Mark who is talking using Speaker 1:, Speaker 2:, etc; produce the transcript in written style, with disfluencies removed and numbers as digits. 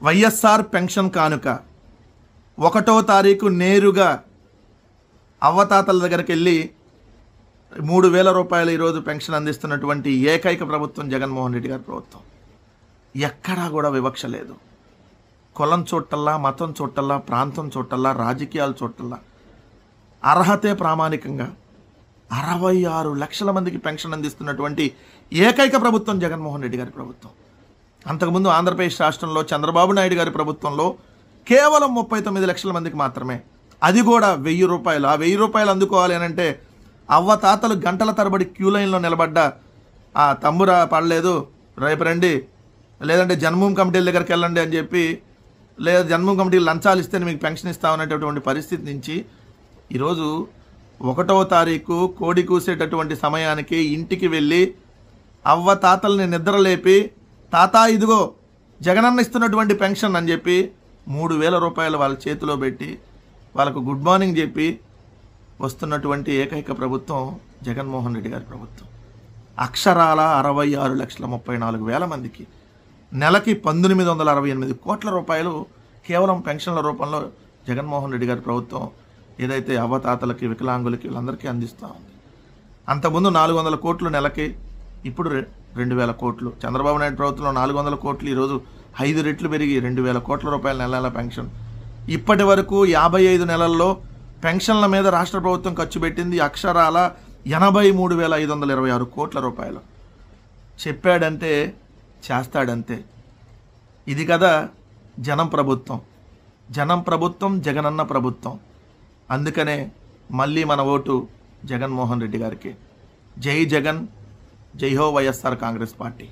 Speaker 1: YSR pension కానుక 1వ తారీఖు నేరుగా అవ్వతాతల దగ్గరికి వెళ్ళి 3,000 రూపాయలు ఈరోజు పెన్షన్ అందిస్తున్నటువంటి ఏకైక ప్రభుత్వం జగన్మోహన్ రెడ్డి గారి ప్రభుత్వం. ఎక్కడా కూడా వివక్ష లేదు. కులం చూట్టల్లా, మతం చూట్టల్లా, ప్రాంతం చూట్టల్లా, రాజకీయాలు చూట్టల్లా అర్హతే ప్రామాణికంగా 66 లక్షల మందికి పెన్షన్ అందిస్తున్నటువంటి ఏకైక ప్రభుత్వం జగన్మోహన్ రెడ్డి గారి ప్రభుత్వం. అంతకుముందు ఆంధ్రప్రదేశ్ రాష్ట్రంలో చంద్రబాబు నాయుడు గారి ప్రభుత్వంలో కేవలం 39 లక్షల మందికి మాత్రమే, అది కూడా 1,000 రూపాయలు. ఆ 1,000 రూపాయలు అందుకోవాలి అని అంటే అవ్వతాతలు గంటల తరబడి క్యూ లైన్లో నిలబడ్డ ఆ తమ్మురా పడలేదు రేపు రండి, లేదంటే జన్మభూమి కమిటీల దగ్గరికి వెళ్ళండి అని చెప్పి, లేదా జన్మభూమి కమిటీలు లంచాలు ఇస్తే మీకు పెన్షన్ ఇస్తామనేటటువంటి పరిస్థితి నుంచి ఈరోజు 1వ తారీఖు కోడి కూసేటటువంటి సమయానికి ఇంటికి వెళ్ళి అవ్వతాతల్ని నిద్రలేపి, తాత ఇదిగో జగనన్న ఇస్తున్నటువంటి పెన్షన్ అని చెప్పి 3,000 రూపాయలు వాళ్ళ చేతిలో పెట్టి వాళ్ళకు గుడ్ మార్నింగ్ చెప్పి వస్తున్నటువంటి ఏకైక ప్రభుత్వం జగన్మోహన్ రెడ్డి గారి ప్రభుత్వం. అక్షరాల 66,34,000 మందికి నెలకి 1,868 కోట్ల రూపాయలు కేవలం పెన్షన్ల రూపంలో జగన్మోహన్ రెడ్డి గారి ప్రభుత్వం ఏదైతే అవ్వతాతలకి, వికలాంగులకి వీళ్ళందరికీ అందిస్తూ ఉంది. అంతకుముందు 400 కోట్లు నెలకి, ఇప్పుడు 2,000 కోట్లు. చంద్రబాబు నాయుడు ప్రభుత్వంలో 400 కోట్లు, ఈరోజు 5 రెట్లు పెరిగి 2,000 కోట్ల రూపాయల నెల పెన్షన్. ఇప్పటి వరకు 55 నెలల్లో పెన్షన్ల మీద రాష్ట్ర ప్రభుత్వం ఖర్చు పెట్టింది అక్షరాల 83,526 కోట్ల రూపాయలు. చెప్పాడంటే చేస్తాడంతే. ఇది కదా జనం ప్రభుత్వం. జనం ప్రభుత్వం, జగనన్న ప్రభుత్వం. అందుకనే మళ్ళీ మన ఓటు జగన్మోహన్ రెడ్డి గారికి. జై జగన్, జై హో వైఎస్ఆర్ కాంగ్రెస్ పార్టీ.